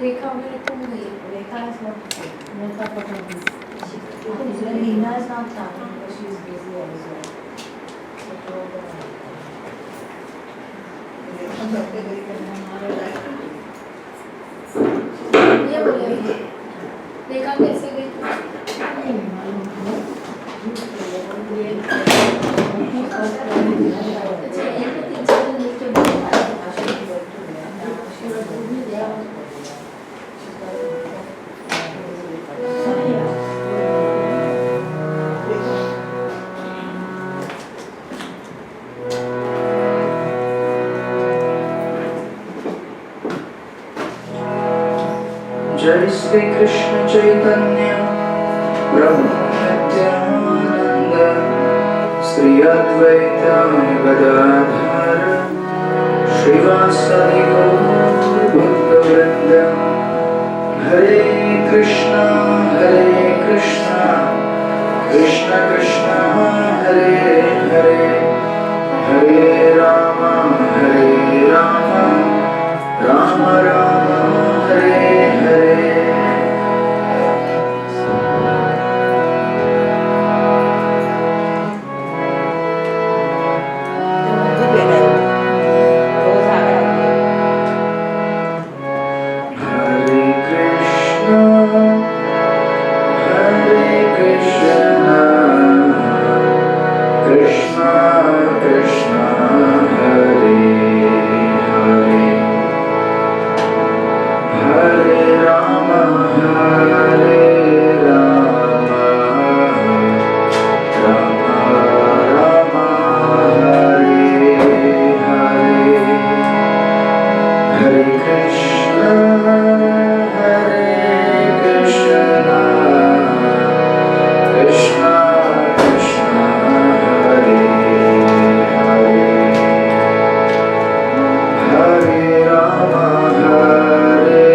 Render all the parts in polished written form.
रेखा वगैरह तुम गई Rekha is not Rekha Patani. Leena is not coming because she is busy also. So told ये बोले रेखा कैसे गई अच्छा एक तो 3-4 दिन रुक के जय श्री कृष्ण चैतन्य प्रभु नित्यानंद श्री अद्वैत गदाधर श्रीवासदि गौर भक्तवृंद हरे Krishna Krishna Krishna Hare Hare Hare Ram Ram Ram Hare Hare Krishna Krishna Hare Hare Hare Rama Hare Rama Rama Rama Hare Hare Hare Krishna Krishna Krishna Hare Hare Hare Rama Hare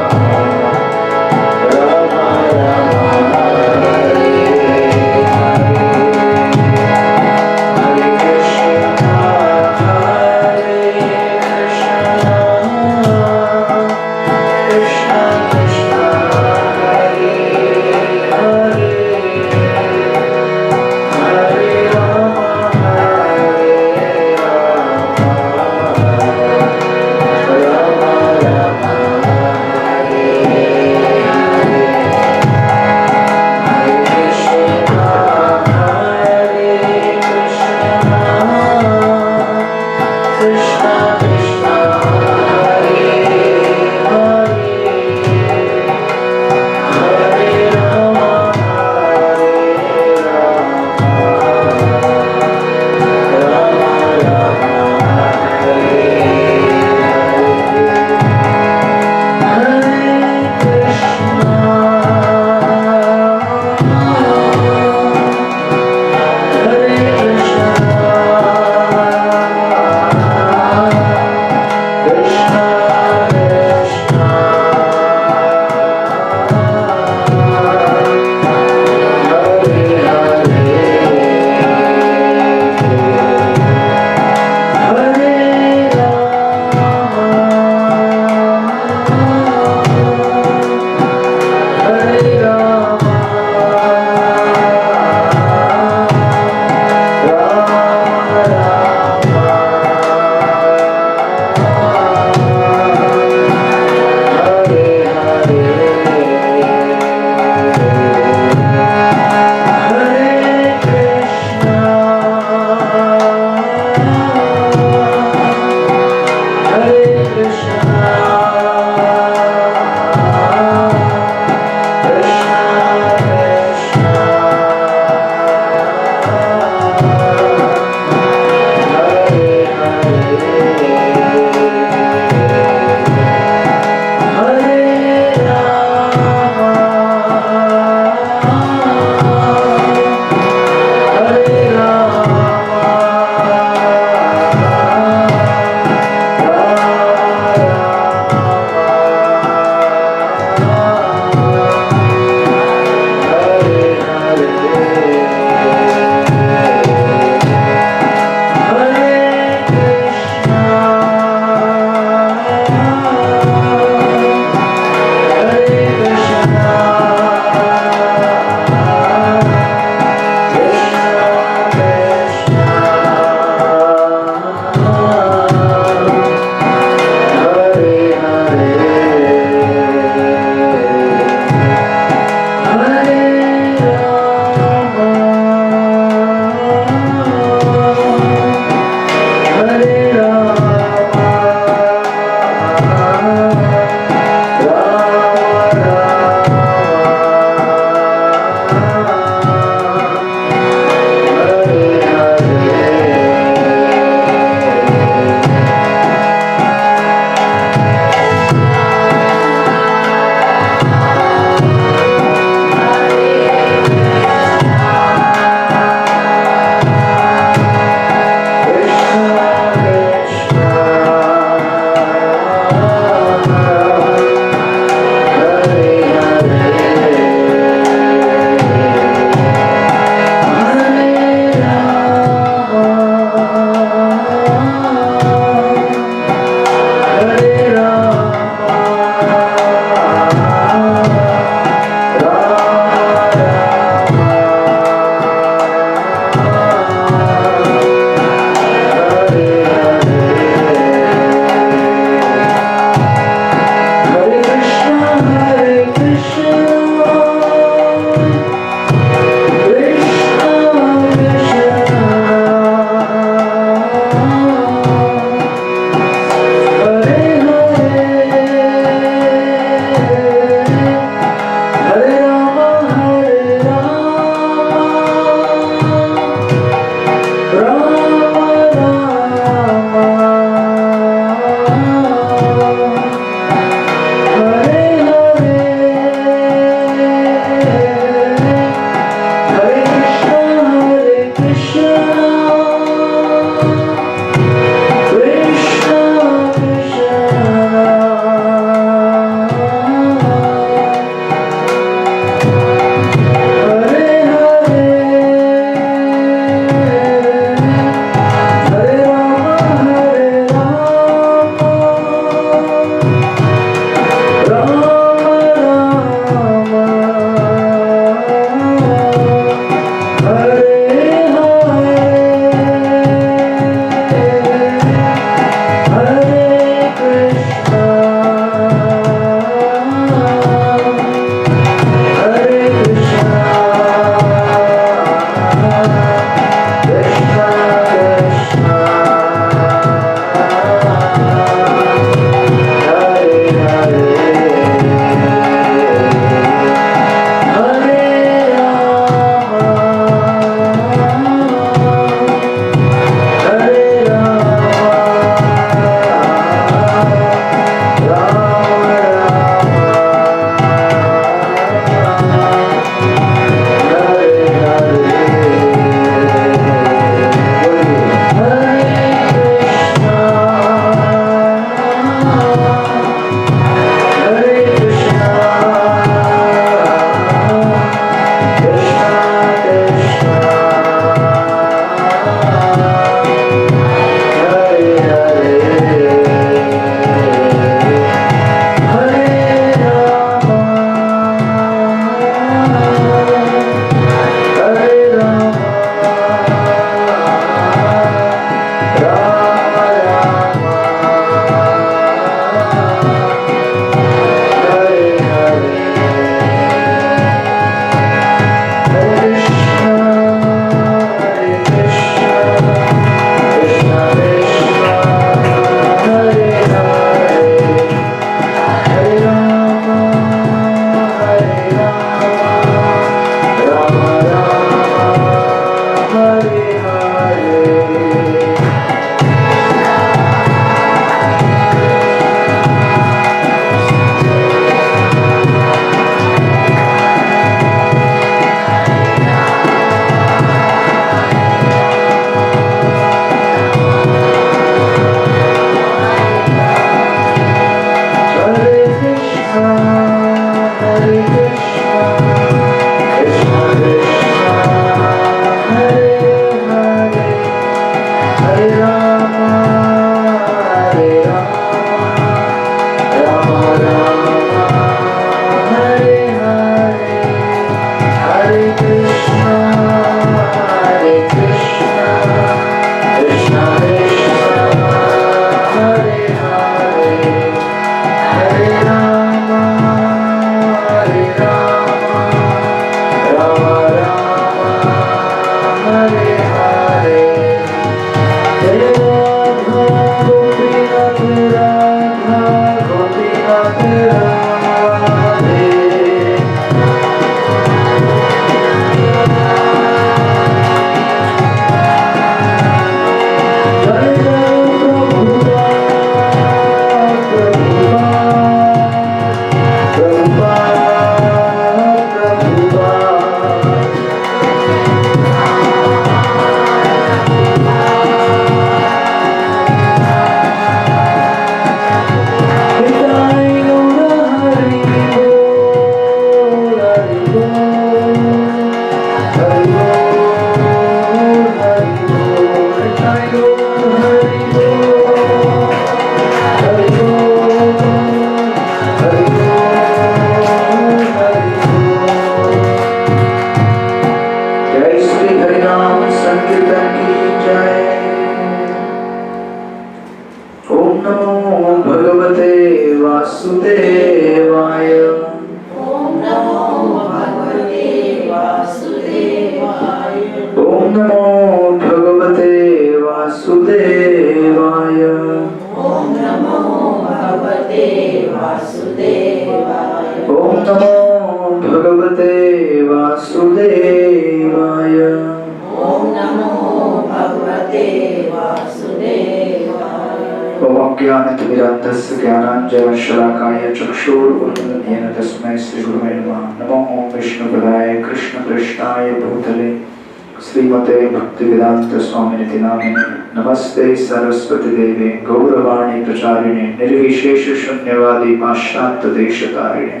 नमस्ते सरस्वती देवे गौरवाणी प्रचारिणे निर्विशेष शून्यवादी पाश्चात्य देशतारिणे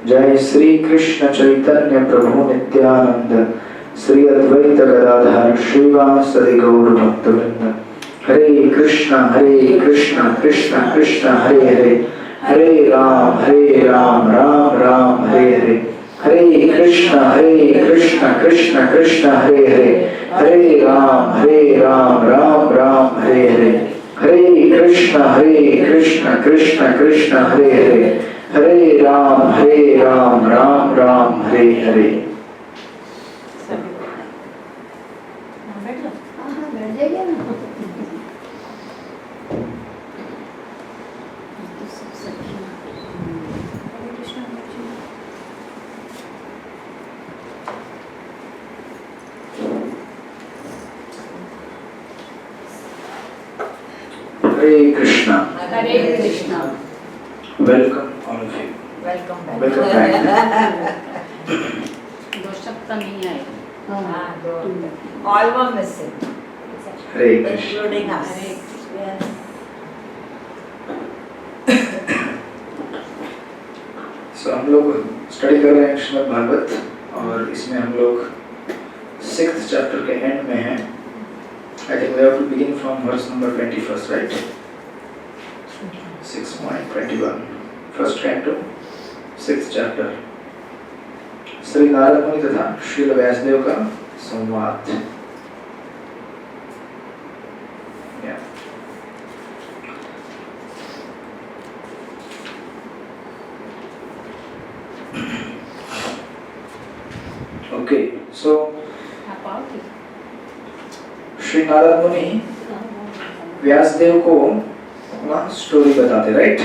जय श्री कृष्ण चैतन्य प्रभु नित्यानंद श्री अद्वैत गदाधर श्रीवासदि गौर भक्तवृंद हरे कृष्ण कृष्ण कृष्ण हरे हरे हरे राम राम राम हरे हरे हरे कृष्ण कृष्ण कृष्ण हरे हरे हरे राम राम राम हरे हरे हरे कृष्ण कृष्ण कृष्ण हरे हरे हरे राम राम हरे हरे। बैठ जाइए ना। Hare Krishna. Hare Krishna. Welcome all of you. Welcome back. Welcome back. दो शब्द नहीं आए। हाँ, दो। All were missing. Hare Krishna. Including us. Yes. So हम लोग स्टडी कर रहे हैं श्रीमद् भागवत और इसमें हम लोग 6th चैप्टर के एंड में हैं। I think we have to begin from verse number 21st, right? 6.21. First canto, 6th chapter. Shri Narad मुनि तथा श्रील व्यासदेव का संवाद। Okay, so श्री नारद मुनि व्यासदेव को वहाँ स्टोरी बताते, राइट,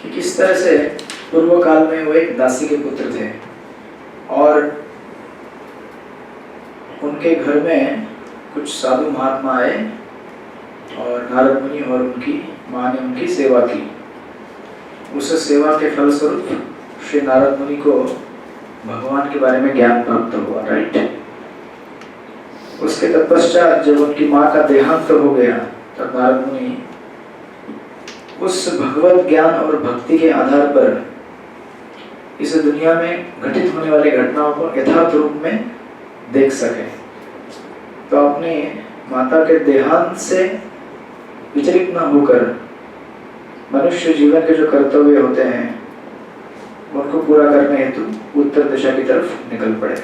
कि किस तरह से पूर्व काल में वो एक दासी के पुत्र थे और उनके घर में कुछ साधु महात्मा आए और नारद मुनि और उनकी माँ ने उनकी सेवा की। उस सेवा के फलस्वरूप श्री नारद मुनि को भगवान के बारे में ज्ञान प्राप्त हुआ, राइट। उसके तत्पश्चात जब उनकी माँ का देहांत हो गया तब नारद मुनि उस भगवत ज्ञान और भक्ति के आधार पर इस दुनिया में घटित होने वाली घटनाओं को यथार्थ रूप में देख सके। तो अपने माता के देहांत से विचलित न होकर मनुष्य जीवन के जो कर्तव्य होते हैं उनको पूरा करने हेतु उत्तर दिशा की तरफ निकल पड़े,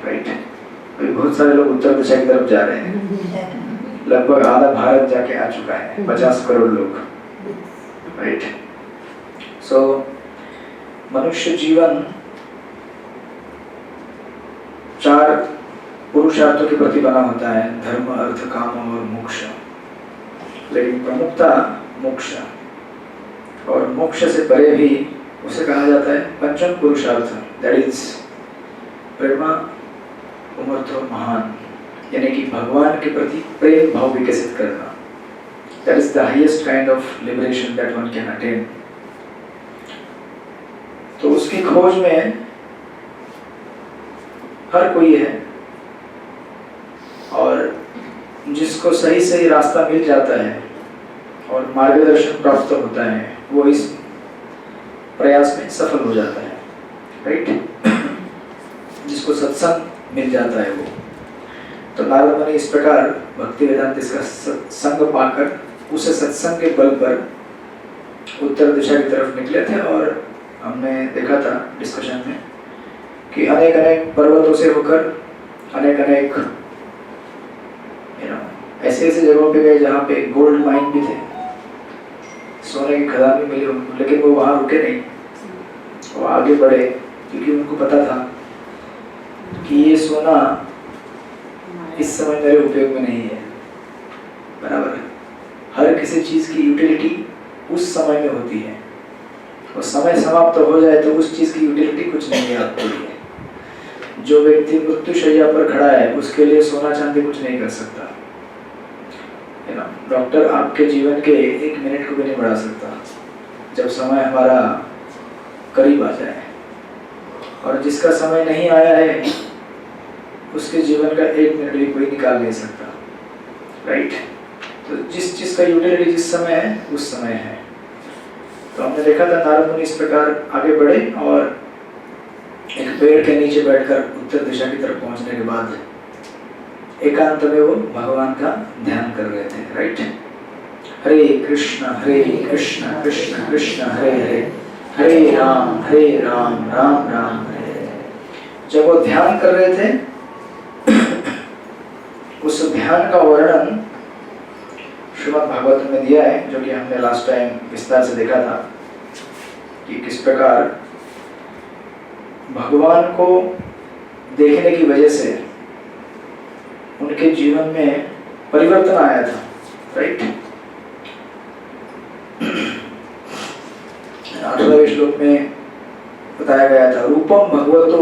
राइट। अभी बहुत सारे लोग उत्तर दिशा की तरफ जा रहे हैं, लगभग आधा भारत जाके आ चुका है, 50 करोड़ लोग, राइट। सो मनुष्य जीवन 4 पुरुषार्थों के प्रति बना होता है, धर्म, अर्थ, काम और मोक्ष। लेकिन प्रमुखता मोक्ष, और मोक्ष से परे भी उसे कहा जाता है पंचम पुरुषार्थ, दैट इज प्रेमा उमर्थो महान, यानी कि भगवान के प्रति प्रेम भाव विकसित करना। That is the highest kind of liberation that one can attain. तो उसकी खोज में हर कोई है, और जिसको सही सही रास्ता मिल जाता है और मार्गदर्शन प्राप्त होता है वो इस प्रयास में सफल हो जाता है, राइट। जिसको सत्संग मिल जाता है वो। तो नारद मुनि इस प्रकार भक्ति वेदांत इसका संग पाकर उस सत्संग के बल पर उत्तर दिशा की तरफ निकले थे। और हमने देखा था डिस्कशन में कि अनेक अनेक पर्वतों से होकर अनेक अनेक ऐसे ऐसे जगहों पे गए जहाँ पे गोल्ड माइन भी थे, सोने की खदान भी मिली उनको, लेकिन वो वहाँ रुके नहीं, वो आगे बढ़े, क्योंकि उनको पता था कि ये सोना इस समय मेरे उपयोग में नहीं है, बराबर। हर किसी चीज़ की यूटिलिटी उस समय में होती है, और समय समाप्त हो जाए तो उस चीज़ की यूटिलिटी कुछ नहीं है आपके लिए। जो व्यक्ति मृत्युशैया पर खड़ा है उसके लिए सोना चांदी कुछ नहीं कर सकता, है ना। डॉक्टर आपके जीवन के 1 मिनट को भी नहीं बढ़ा सकता जब समय हमारा करीब आ जाए, और जिसका समय नहीं आया है उसके जीवन का 1 मिनट भी कोई निकाल नहीं सकता, राइट। तो जिस चीज़ का यूटिलिटी जिस समय है उस समय है। तो हमने देखा था नारद मुनि इस प्रकार आगे बढ़े और एक पेड़ के नीचे बैठकर उत्तर दिशा की तरफ पहुंचने के बाद एकांत में वो भगवान का ध्यान कर रहे थे, राइट। हरे कृष्ण कृष्ण कृष्ण हरे हरे, हरे राम राम राम हरे हरे। जब वो ध्यान कर रहे थे उस ध्यान का वर्णन श्रीमद् भागवत में दिया है, जो कि हमने लास्ट टाइम विस्तार से देखा था कि किस प्रकार भगवान को देखने की वजह से उनके जीवन में परिवर्तन आया था, राइट। 18वें श्लोक में बताया गया था, रूपम भगवतो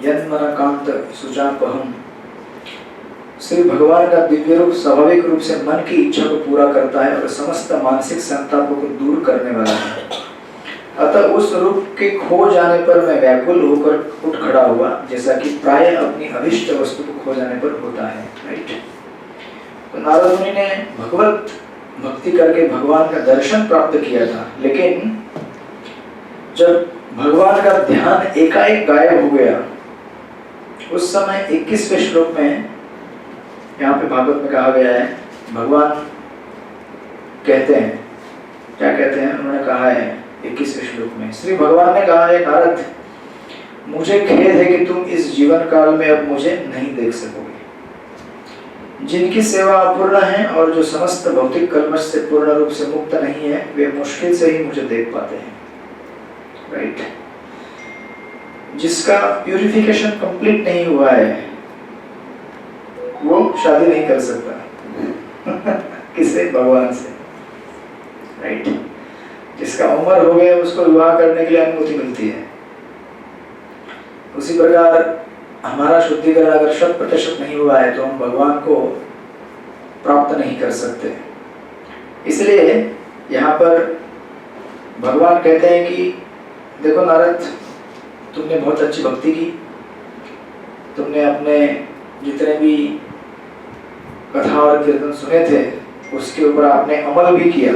यन्मनकांत सुचापहम। श्री भगवान का दिव्य रूप स्वाभाविक रूप से मन की इच्छा को पूरा करता है और समस्त मानसिक संतापों को दूर करने वाला है। अतः उस रूप के खो जाने पर मैं व्याकुल होकर उठ खड़ा हुआ, जैसा कि प्राय अपनी अभिष्ट वस्तु को खो जाने पर होता है, राइट। तो नारद मुनि ने भगवत भक्ति करके भगवान का दर्शन प्राप्त किया था, लेकिन जब भगवान का ध्यान एकाएक गायब हो गया उस समय 21वें श्लोक में यहाँ पे भागवत में कहा गया है, भगवान कहते हैं, क्या कहते हैं, उन्होंने कहा है 21वें श्लोक में, श्री भगवान ने कहा है, नारद मुझे खेद है कि तुम इस जीवन काल में अब मुझे नहीं देख सकोगे। जिनकी सेवा अपूर्ण है और जो समस्त भौतिक कल्मश से पूर्ण रूप से मुक्त नहीं है, वे मुश्किल से ही मुझे देख पाते हैं, राइट। जिसका प्यूरिफिकेशन कंप्लीट नहीं हुआ है वो शादी नहीं कर सकता किससे? भगवान से, राइट। जिसका उम्र हो गया उसको विवाह करने के लिए अनुमति मिलती है। उसी प्रकार हमारा शुद्धिकरण अगर 100% नहीं हुआ है तो हम भगवान को प्राप्त नहीं कर सकते। इसलिए यहाँ पर भगवान कहते हैं कि देखो नारद, तुमने बहुत अच्छी भक्ति की, तुमने अपने जितने भी कथा और कीर्तन सुने थे उसके ऊपर आपने अमल भी किया,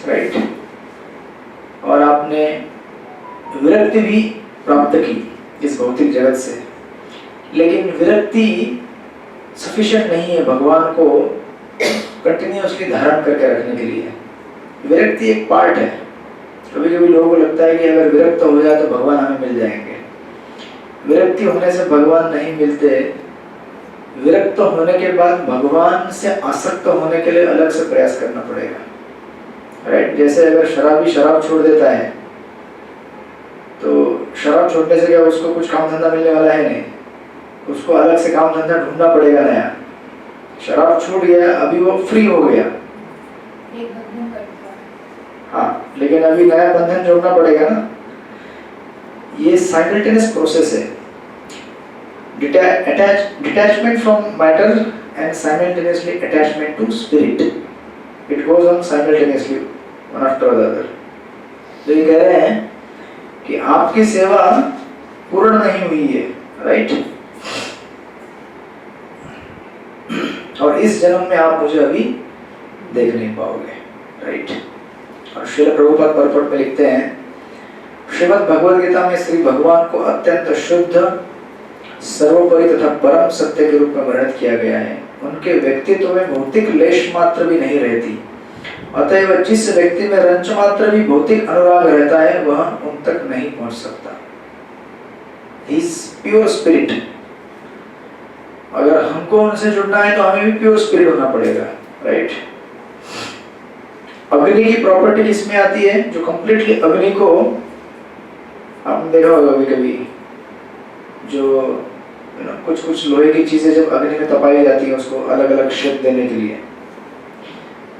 राइट, और आपने विरक्ति भी प्राप्त की इस भौतिक जगत से। लेकिन विरक्ति सफिशिएंट नहीं है भगवान को कंटिन्यूअसली धारण करके रखने के लिए। विरक्ति एक पार्ट है। कभी कभी लोगों को लगता है कि अगर विरक्त हो जाए तो भगवान हमें मिल जाएंगे। विरक्ति होने से भगवान नहीं मिलते। विरक्त होने के बाद भगवान से आसक्त होने के लिए अलग से प्रयास करना पड़ेगा, राइट। जैसे अगर शराबी शराब छोड़ देता है तो शराब छोड़ने से क्या उसको कुछ काम धंधा मिलने वाला है? नहीं, उसको अलग से काम धंधा ढूंढना पड़ेगा नया। शराब छूट गया, अभी वो फ्री हो गया, हाँ, लेकिन अभी नया बंधन जोड़ना पड़ेगा ना। ये साइमल्टेनियस प्रोसेस है। Detachment from matter and simultaneously attachment to spirit, it goes on simultaneously one after the other. तो ये कह रहे हैं कि आपकी सेवा पूर्ण नहीं हुई है, राइट, और इस जन्म में आप मुझे अभी देख नहीं पाओगे, राइट। और श्रील प्रभुपाद परपट में लिखते हैं, श्रीमद् भगवद गीता में श्री भगवान को अत्यंत शुद्ध, सर्वोपरि तथा परम सत्य के रूप में वर्णित किया गया है। उनके व्यक्तित्व में भौतिक लेश मात्र भी नहीं रहती, अतएव जिस व्यक्ति में रंच मात्र भी भौतिक अनुराग रहता है वह उन तक नहीं पहुंच सकता। He is pure spirit। अगर हमको उनसे जुड़ना है तो हमें भी प्योर स्पिरिट होना पड़ेगा, राइट। अग्नि की प्रॉपर्टी किसमें आती है? जो कंप्लीटली अग्नि को, आपने देखा होगा कभी कभी, जो कुछ कुछ लोहे की चीजें जब अग्नि में तपाई जाती है उसको अलग अलग शेप देने के लिए,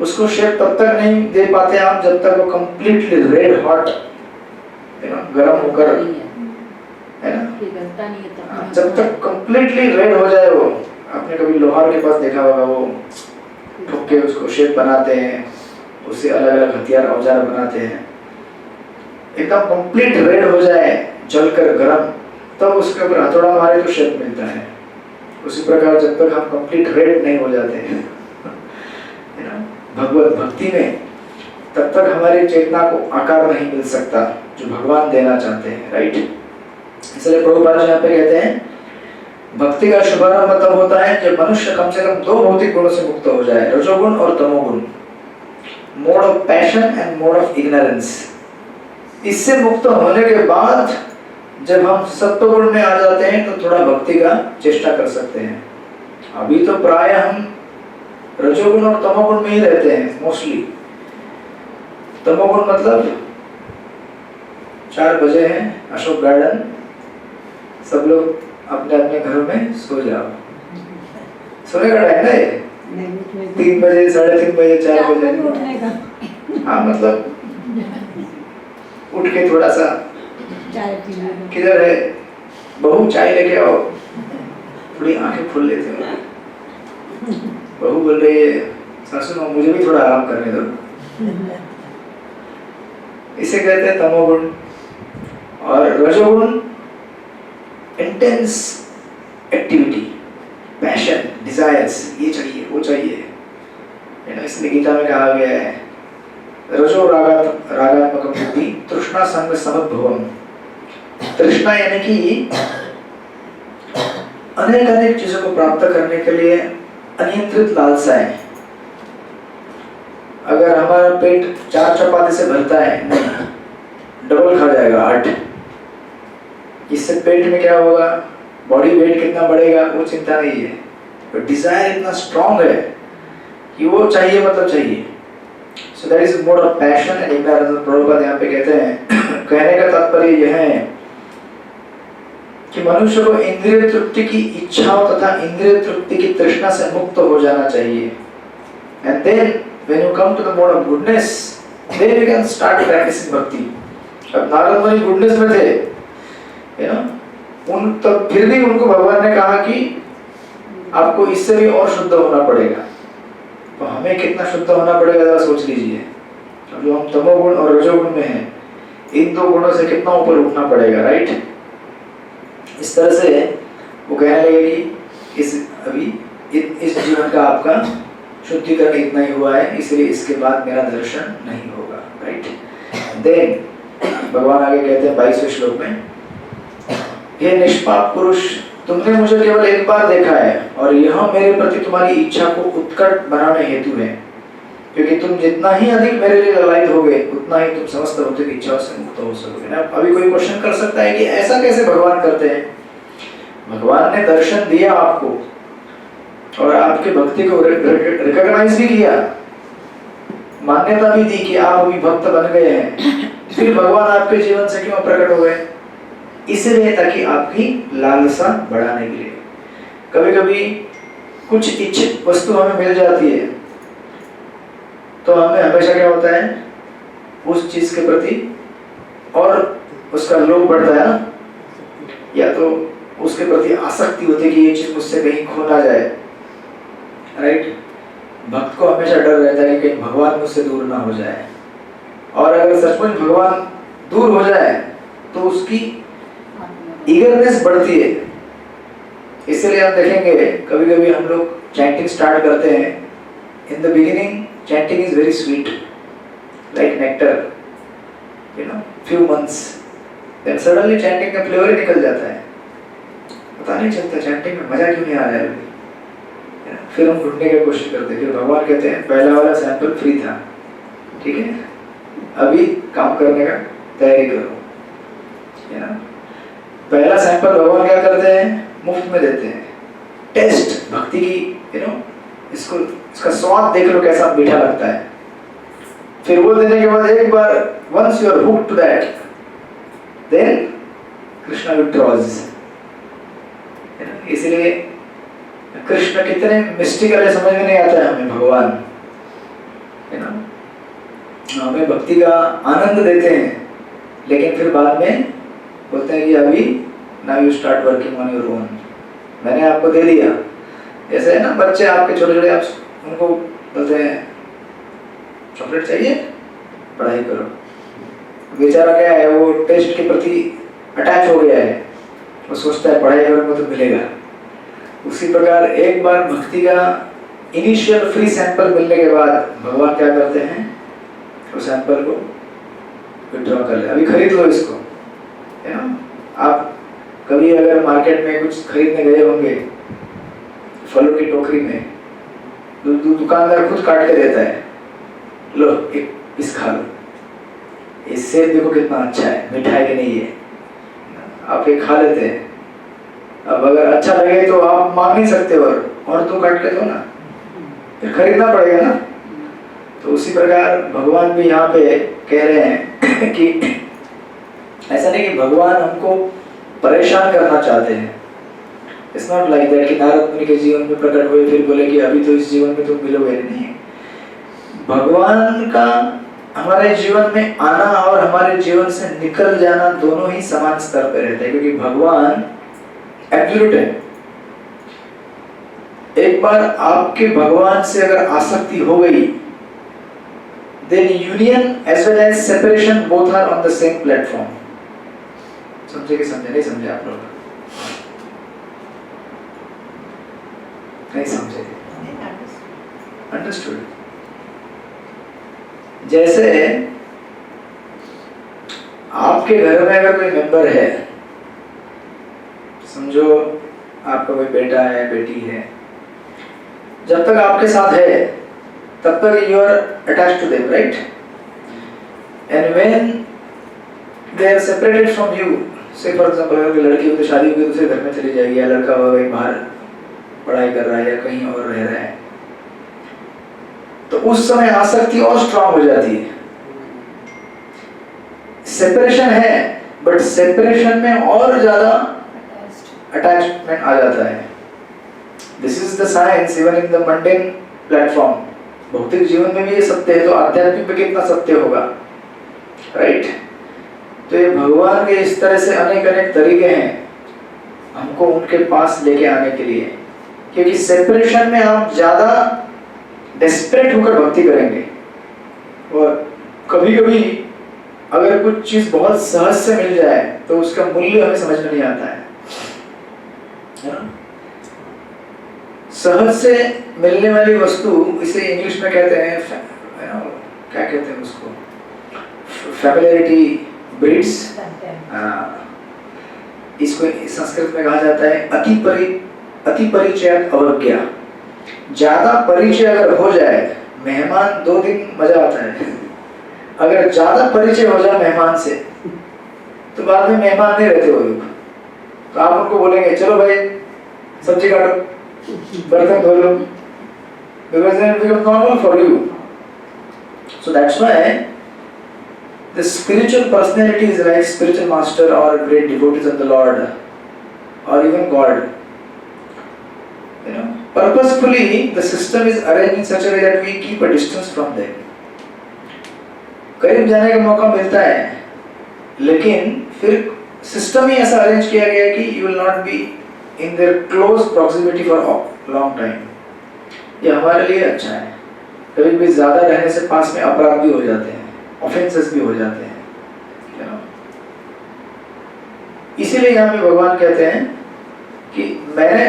उसको शेप तब तक नहीं दे पाते आप जब तक वो कंप्लीटली रेड हॉट गर्म होकर, है ना, जब तक कंप्लीटली रेड हो जाए वो। आपने कभी लोहार के पास देखा होगा, वो ठोक के उसको शेप बनाते हैं, उससे अलग अलग हथियार औजार बनाते हैं, एकदम कंप्लीट रेड हो जाए जलकर गरम, तब उसके ऊपर हथौड़ा मारे तो शेप मिलता है। उसी प्रकार जब तक हम कंप्लीट रेड नहीं हो जाते हैं भगवत भक्ति में, तब तक हमारी चेतना को आकार नहीं मिल सकता जो भगवान देना चाहते हैं, राइट। इसलिए प्रभुपाद यहाँ पे कहते हैं, भक्ति का शुभारंभ तब होता है जब मनुष्य कम से कम दो भौतिक गुणों से मुक्त हो जाए, रजोगुण और तमोगुण, mode of passion and mode of ignorance. इससे मुक्त होने के बाद जब हम सत्वगुण में आ जाते हैं तो थोड़ा भक्ति का चेष्टा कर सकते हैं। अभी तो प्राय हम रजोगुण और तमोगुण में ही रहते हैं मोस्टली। तमोगुण मतलब 4 बजे हैं, अशोक गार्डन, सब लोग अपने अपने घरों में सो जाओ। सोने का टाइम है 3 बजे, 3:30 बजे, 4 बजे उठने का। हाँ, मतलब उठ के थोड़ा सा चाय पी लो। किधर है बहू, चाय लेके आओ, थोड़ी आंखें खोल लेते हो। बहू बोल रही है, सासू माँ मुझे भी थोड़ा आराम करने दो। इसे कहते हैं तमोगुण। और रजोगुण इंटेंस एक्टिविटी, पैशन, डिजायर्स, ये चाहिए वो चाहिए, है ना। इसलिए गीता में कहा गया है, रजो रागात्मक बुद्धि तृष्णा संग समद्भवम। तृष्णा यानी कि अनेक अनेक चीजों को प्राप्त करने के लिए अनियंत्रित लालसा है। अगर हमारा पेट 4 चपाती से भरता है, नहीं, डबल खा जाएगा 8। इससे पेट में क्या होगा, बॉडी वेट कितना बढ़ेगा वो चिंता नहीं है, पर डिजायर इतना स्ट्रॉन्ग है कि वो चाहिए मतलब चाहिए। So that is more of passion and ignorance। Prabhupada यहाँ पे कहते हैं, कहने का तात्पर्य यह है कि मनुष्य को इंद्रिय तृप्ति की इच्छाओं तथा इंद्रिय तृप्ति की तृष्णा से मुक्त हो जाना चाहिए। And then when you come to the mode of goodness, then you can start practicing bhakti। अब नारद मुनि गुडनेस में थे, you know, उन तब फिर भी उनको भगवान ने कहा कि आपको इससे भी और शुद्ध होना पड़ेगा। तो हमें कितना शुद्ध होना पड़ेगा जरा सोच लीजिए। अब जो हम तमोगुण और रजोगुण में हैं, इन दो गुणों से कितना ऊपर उठना पड़ेगा, राइट? इस तरह से वो कहने लगे कि इस जीवन का आपका शुद्धिकरण इतना ही हुआ है, इसलिए इसके बाद मेरा दर्शन नहीं होगा, राइट? देन भगवान आगे कहते हैं 22वें श्लोक में, हे निष्पाप पुरुष, तुमने मुझे केवल एक बार देखा है और यह मेरे प्रति तुम्हारी इच्छा को उत्कट बनाने हेतु है, क्योंकि तुम जितना ही अधिक मेरे लिए ललायित होगे उतना ही तुम समस्त भौतिक इच्छाओं से मुक्त हो सकोगे ना। अभी कोई क्वेश्चन कर सकता है कि ऐसा कैसे भगवान करते हैं? भगवान ने दर्शन दिया आपको और आपके भक्ति को रिकॉग्नाइज भी किया, मान्यता भी दी कि आप अभी भक्त बन गए हैं, फिर भगवान आपके जीवन से क्यों प्रकट हो गए? इसलिए ताकि आपकी लालसा बढ़ाने के लिए। कभी कभी कुछ इच्छित वस्तु हमें मिल जाती है तो हमें हमेशा क्या होता है, उस चीज के प्रति और उसका लोभ बढ़ता है ना, या तो उसके प्रति आसक्ति होती है कि ये चीज मुझसे कहीं खो ना जाए, राइट? भक्त को हमेशा डर रहता है कि कहीं भगवान मुझसे दूर ना हो जाए, और अगर सचमुच भगवान दूर हो जाए तो उसकी ईगरनेस बढ़ती है। इसलिए आप देखेंगे कभी कभी हम लोग चैंटिंग स्टार्ट करते हैं, in the beginning chanting is very sweet, like nectar, you know, few months, then suddenly chanting का फ्लेवर ही निकल जाता है, पता नहीं चलता chanting में मजा क्यों नहीं आ रहा है अभी। फिर हम ढूंढने की कोशिश करते हैं, फिर भगवान कहते हैं पहला वाला सैंपल फ्री था, ठीक है, अभी काम करने का तैयारी करो, you know? पहला सैंपल भगवान क्या करते हैं, मुफ्त में देते हैं, टेस्ट भक्ति की, you know, इसका स्वाद देख लो कैसा मीठा लगता है। फिर वो देने के बाद एक बार once you are hooked to that, then Krishna withdraws। इसलिए कृष्ण कितने मिस्टिकल है समझ में नहीं आता है हमें। भगवान है ना, हमें भक्ति का आनंद देते हैं, लेकिन फिर बाद में बोलते हैं कि अभी now you start working on your own, मैंने आपको दे दिया। ऐसे है ना, बच्चे आपके छोटे छोटे, आप उनको बोलते हैं चॉकलेट चाहिए, पढ़ाई करो, बेचारा क्या है, वो टेस्ट के प्रति अटैच हो गया है, वो सोचता है पढ़ाई करूंगा तो मिलेगा। उसी प्रकार एक बार भक्ति का इनिशियल फ्री सैंपल मिलने के बाद भगवान क्या करते हैं, उस सैंपल को विड्रॉ कर ले, अभी खरीद लो इसको, है ना। आप कभी अगर मार्केट में कुछ खरीदने गए होंगे, फलों की टोकरी में दुकानदार खुद काट के देता है, लो एक पीस खा लो, ये सेब देखो कितना अच्छा है, मीठा है कि नहीं है, आप एक खा लेते हैं। अब अगर अच्छा लगे तो आप मांग नहीं सकते और तो काट के दो ना, फिर खरीदना पड़ेगा ना। तो उसी प्रकार भगवान भी यहाँ पे कह रहे हैं कि ऐसा नहीं कि भगवान हमको परेशान करना चाहते हैं। It's not like that कि नारद मुनि के जीवन में प्रकट हुए फिर बोले कि अभी तो इस जीवन में तुम मिलोगे नहीं। भगवान का हमारे जीवन में आना और हमारे जीवन से निकल जाना दोनों ही समान स्तर पे रहते हैं, क्योंकि भगवान एब्सोल्यूट है। एक बार आपके भगवान से अगर आसक्ति हो गई, then union as well as separation both are on the same platform। समझे कि समझे नहीं समझे आप लोग? नहीं समझे? अंडरस्टूड। जैसे आपके घर में अगर कोई मेंबर है, समझो आपका कोई बेटा है, बेटी है, जब तक आपके साथ है तब तक you are attached to them, right? And when they are separated from you, say for example अगर कोई लड़की हो तो शादी होगी दूसरे घर में चली जाएगी, या लड़का हो कहीं बाहर पढ़ाई कर रहा है या कहीं और रह रहा है, तो उस समय आसक्ति और स्ट्रांग हो जाती है। सेपरेशन है, बट सेपरेशन में और ज्यादा अटैचमेंट आ जाता है। This is the science even in the mundane platform. भौतिक जीवन में भी ये सत्य है, तो आध्यात्मिक में कितना सत्य होगा, राइट? तो ये भगवान के इस तरह से अनेक अनेक तरीके हैं हमको उनके पास लेके आने के लिए, क्योंकि सेपरेशन में आप ज़्यादा डेस्परेट होकर भक्ति करेंगे, और कभी कभी अगर कुछ चीज़ बहुत सहज से मिल जाए तो उसका मूल्य हमें समझ में नहीं आता है ना? सहज से मिलने वाली वस्तु, इसे इंग्लिश में कहते हैं क्या कहते हैं उसको, फैमिलियरिटी ब्रीड्स, इसको संस्कृत में कहा जाता है अति परिचय अवज्ञा। ज्यादा परिचय अगर हो जाए, मेहमान 2 दिन मजा आता है, अगर ज्यादा परिचय हो जाए मेहमान से तो बाद में मेहमान नहीं रहते वो लोग, तो आप उनको बोलेंगे चलो भाई सब्जी काटो, बर्तन धो लो, because then it becomes normal for you. So that's why the spiritual personalities like spiritual master or great devotees of the Lord or even God, purposefully the system is arranged in such a way that we keep a distance from them. करीब जाने का मौका मिलता है, लेकिन फिर system ही ऐसा arrange किया गया है कि you will not be in their close proximity for a long time. ये हमारे लिए अच्छा है। कभी भी ज़्यादा रहने से पास में अपराध भी हो जाते हैं, ऑफेंसेस भी हो जाते हैं, इसीलिए यहाँ पे भगवान कहते हैं कि मैंने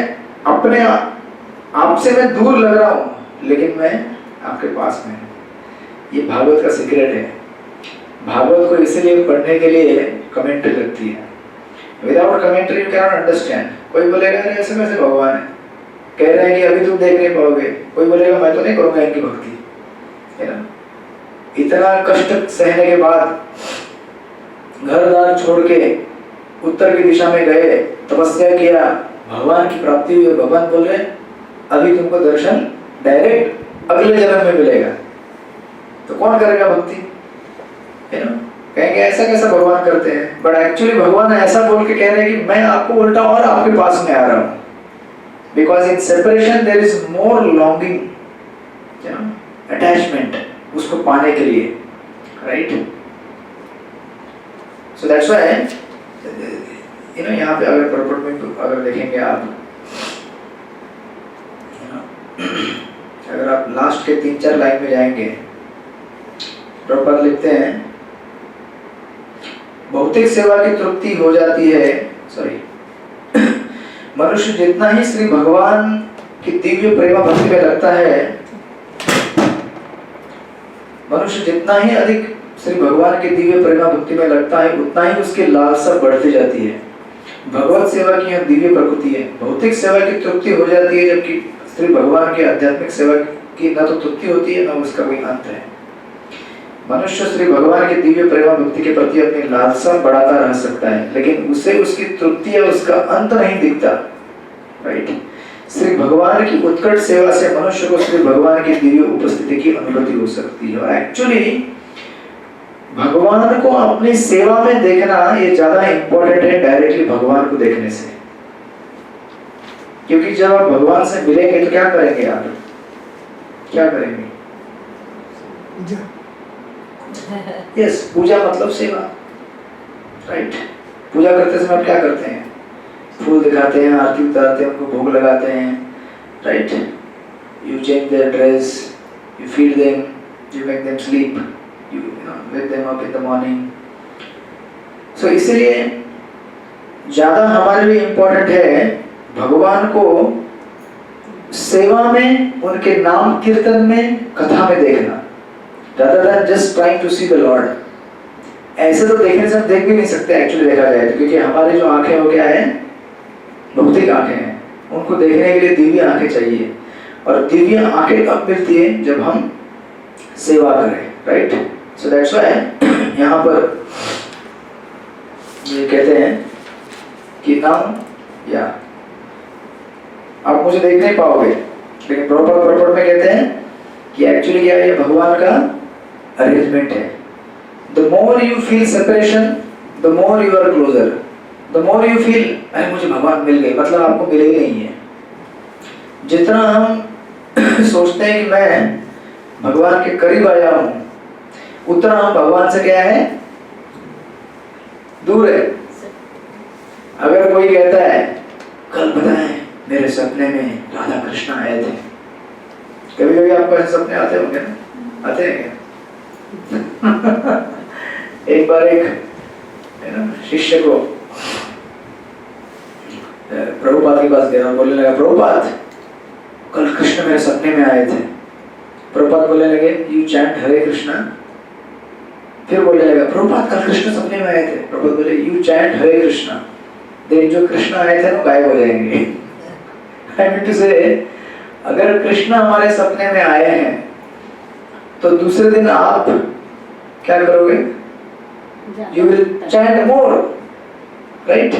अपने आपसे मैं दूर लग रहा हूँ, लेकिन मैं आपके पास में हूँ। ये भागवत का सीक्रेट है। भागवत को इसीलिए पढ़ने के लिए कमेंट्री लगती है। Without commentary you can not understand. कोई बोलेगा अरे ऐसे कैसे भगवान है, कह रहे हैं कि अभी तुम देख नहीं पाओगे। कोई बोलेगा मैं तो नहीं करूँगा इनकी भक्ति, है ना। इतना कष्ट सहने के बाद घर द्वार छोड़ के उत्तर की दिशा में गए, तपस्या किया, भगवान की प्राप्ति हुई, और भगवान बोल रहे अभी तुमको दर्शन डायरेक्ट अगले जन्म में मिलेगा। तो कौन करेगा भक्ति, है ना। कहेंगे ऐसा कैसा भगवान करते हैं, बट एक्चुअली भगवान ऐसा बोल के कह रहे हैं कि मैं आपको उल्टा और आपके पास में आ रहा हूँ। Because in separation there is more longing, attachment उसको पाने के लिए, राइट। सो दैट्स व्हाई यहाँ पे अगर पर्पट में अगर देखेंगे आप, अगर आप लास्ट के 3-4 लाइन में जाएंगे, प्रभुपाद लिखते हैं भौतिक सेवा की तृप्ति हो जाती है, मनुष्य जितना ही श्री भगवान की दिव्य प्रेम भक्ति में लगता है, मनुष्य जितना ही अधिक श्री भगवान की दिव्य प्रेम भक्ति में लगता है, उतना ही उसकी लालसा बढ़ती जाती है। भगवत सेवा की यह दिव्य प्रकृति है। भौतिक सेवा की तृप्ति हो जाती है, जबकि श्री भगवान की आध्यात्मिक सेवा की न तो तृप्ति होती है, न उसका कोई अंत है। मनुष्य श्री भगवान की दिव्य प्रेम भक्ति के प्रति अपनी लालसा बढ़ाता रह सकता है, लेकिन उसे उसकी तृप्ति या उसका अंत नहीं दिखता, राइट। श्री भगवान की उत्कट सेवा से मनुष्य को श्री भगवान की दिव्य उपस्थिति की अनुभूति हो सकती है। और एक्चुअली भगवान को अपनी सेवा में देखना ये ज्यादा इंपॉर्टेंट है डायरेक्टली भगवान को देखने से, क्योंकि जब आप भगवान से मिलेंगे तो क्या करेंगे, आप क्या करेंगे? यस, पूजा मतलब सेवा, राइट। पूजा करते समय आप क्या करते हैं? फूल दिखाते हैं, आरती उतारते हैं, उनको भोग लगाते हैं, right. You change their dress, you feed them, you make them sleep, you wake them up in the morning. So इसलिए ज्यादा हमारे लिए इम्पोर्टेंट है भगवान को सेवा में, उनके नाम कीर्तन में, कथा में देखना, rather than just trying to see the Lord. ऐसे तो देखने से हम देख भी नहीं सकते एक्चुअली देखा जाए तो, क्योंकि हमारी जो आंखें हो क्या है, भौतिक आंखें हैं, उनको देखने के लिए दिव्य आंखें चाहिए। और दिव्य आंखें कब मिलती है? जब हम सेवा करें, राइट। So that's why यहाँ पर ये कहते हैं कि नाम या आप मुझे देख नहीं पाओगे, लेकिन प्रॉपर में कहते हैं कि एक्चुअली क्या है, ये भगवान का अरेंजमेंट है। The more you feel separation, the more you are closer. The more you feel अरे मुझे भगवान मिल गए, मतलब आपको मिले ही नहीं है। जितना हम सोचते हैं कि मैं भगवान के करीब आया हूँ, उतना हम भगवान से क्या है, दूर है। अगर कोई कहता है सपने में राधा कृष्ण आए थे। कभी कभी आपको ऐसे सपने आते होंगे ना, आते हैं क्या? एक बार एक शिष्य को प्रभुपाद के पास गया और बोलने लगा, प्रभुपाद कल कृष्ण मेरे सपने में आए थे। प्रभुपाद बोलने लगे, यू चैंट हरे कृष्णा। फिर बोलने लगा, प्रभुपाद कल कृष्ण सपने में आए थे। प्रभुपाद बोले, you chant Hare Krishna. Then जो कृष्ण आए थे वो गायब हो जाएंगे। आई मीन टू से, अगर कृष्ण हमारे सपने में आए हैं तो दूसरे दिन आप क्या करोगे? You will chant more, right?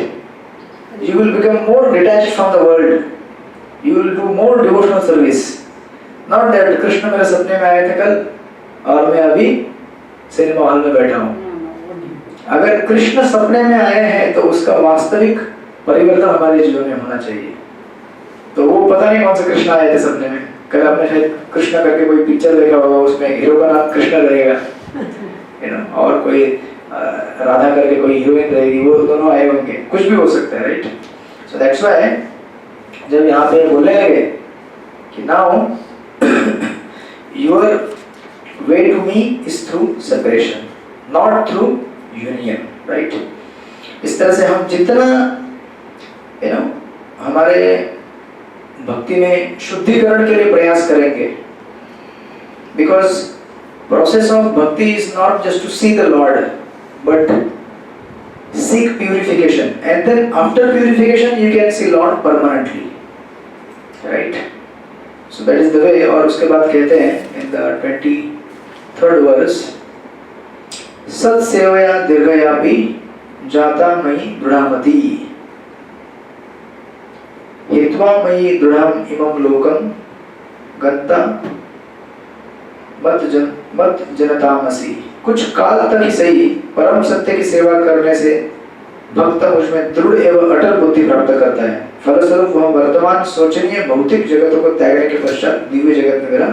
You will become more detached from the world. You will do more devotional service. Not that Krishna मेरे सपने में आए थे कल और मैं अभी सिनेमा हॉल में बैठा हूँ। अगर कृष्ण सपने में आए हैं तो उसका वास्तविक परिवर्तन हमारे जीवन में होना चाहिए। तो वो पता नहीं कौन से कृष्ण आए थे सपने में। कल आपने शायद कृष्ण करके कोई पिक्चर देखा होगा, उसमें हीरो का नाम कृष्ण रहेगा, और कोई राधा करके कोई हीरोइन रहेगी, वो दोनों आए होंगे, कुछ भी हो सकता है, राइट? सो दैट्स व्हाई जब यहाँ पे बोलने लगे कि now your way to me is through separation, not through union, right? इस तरह से हम जितना हमारे भक्ति में शुद्धिकरण के लिए प्रयास करेंगे, because process of bhakti is not just to see the lord but seek purification, and then after purification you can see Lord permanently, right? So that is the way. और उसके बाद कहते हैं in the 23rd verse, सत सेवया दीर्घयापि जाता मयि दृढ़मति हेत्वा मयि दृढ़म इमं लोकम गत्ता मत जनतामसि। कुछ काल तक ही सही परम सत्य की सेवा करने से भक्त मुझमें दृढ़ एवं अटल बुद्धि प्राप्त करता है। फलस्वरूप वह वर्तमान शोचनीय भौतिक जगतों को त्यागने के पश्चात दिव्य जगत में मेरा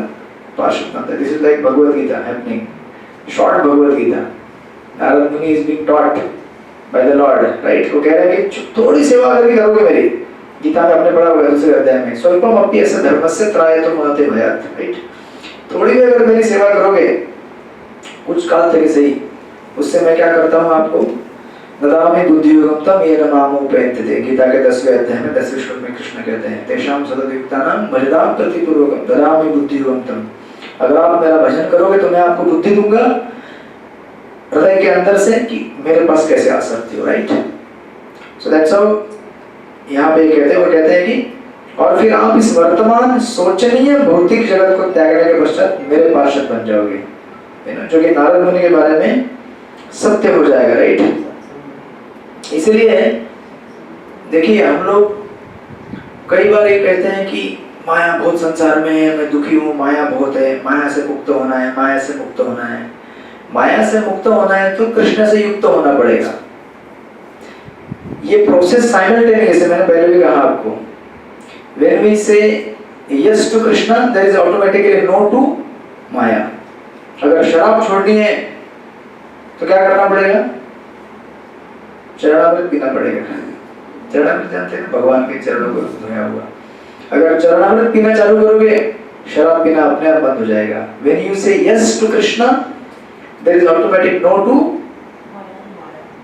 पार्षद बनता है। This is like Bhagavad Gita happening, short Bhagavad Gita. Narad Muni is being taught by the lord, right? वो कह रहा है कि थोड़ी सेवा अगर भी करोगे मेरी, गीता में आपने पढ़ा होगा दूसरे अध्याय में, स्वल्पम अपि अस्य धर्मस्य त्रायतो महते भयात्, राइट? थोड़ी भी अगर मेरी सेवा करोगे कुछ काल तक सही, उससे मैं क्या करता हूँ आपको ददामि बुद्धियोगम तम येन मामुपैन्त्यते। गीता के 10वें अध्याय में 10वें श्लोक में कृष्ण कहते हैं, तेषां सततयुक्तानां भजतां प्रतिपूर्वकं ददामि बुद्धियोगम तम। अगर आप मेरा भजन करोगे तो मैं आपको बुद्धि दूंगा हृदय के अंदर से कि मेरे पास कैसे आ सकती हो, राइट? सो दैट्स हाउ यहाँ पे कहते हैं, और कहते हैं कि और फिर आप इस वर्तमान शोचनीय भौतिक जगत को त्यागने के पश्चात मेरे पार्षद बन जाओगे, जो कि नारद मुनि के बारे में सत्य हो जाएगा, राइट? इसलिए देखिए, हम लोग कई बार ये कहते हैं कि माया बहुत संसार में है, मैं दुखी हूँ, माया बहुत है, माया से मुक्त होना है, माया से मुक्त होना है। माया से मुक्त होना है तो कृष्ण से युक्त होना पड़ेगा। ये प्रोसेस साइमल्टेनियस है, मैंने पहले भी कहा आपको। When we say yes to Krishna, there is automatically no to Maya. अगर शराब छोड़नी है तो क्या करना पड़ेगा? चरणामृत पीना पड़ेगा। चरणामृत जानते हैं, भगवान के चरणों को धोया हुआ। अगर चरणामृत पीना चालू करोगे, शराब पीना अपने आप बंद हो जाएगा। When you say yes to Krishna, there is automatic no to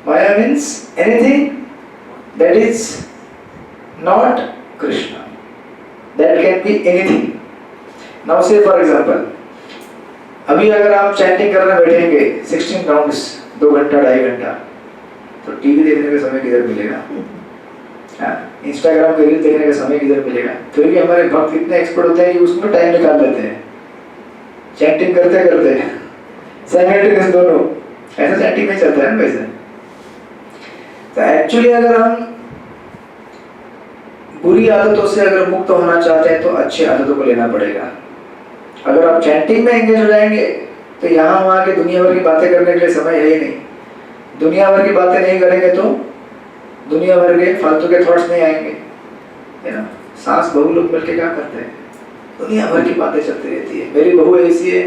Maya. Means anything that is not Krishna. That can be anything. Now say for example, अभी अगर आप चैंटिंग करने बैठेंगे 16 राउंड्स 2 घंटा 2.5 घंटा, तो टीवी देखने का समय किधर मिलेगा? इंस्टाग्राम के रील देखने का समय किधर मिलेगा? फिर भी हमारे भक्त इतने एक्सपर्ट होते हैं कि उसमें टाइम निकाल लेते हैं चैंटिंग करते करते। साइमल्टेनियस दोनों, ऐसा चैंटिंग नहीं चलता है ना वैसे। तो एक्चुअली अगर हम बुरी आदतों से अगर मुक्त होना चाहते हैं तो अच्छी आदतों को लेना पड़ेगा। अगर आप चैंटिंग में एंगेज हो जाएंगे तो यहाँ वहाँ के दुनिया भर की बातें करने के लिए समय है ही नहीं। दुनिया भर की बातें नहीं करेंगे तो दुनिया भर के फालतू के थॉट्स नहीं आएंगे, है ना? सास बहू लोग मिलके क्या करते हैं? दुनिया भर की बातें चलती रहती है। मेरी बहू ऐसी है,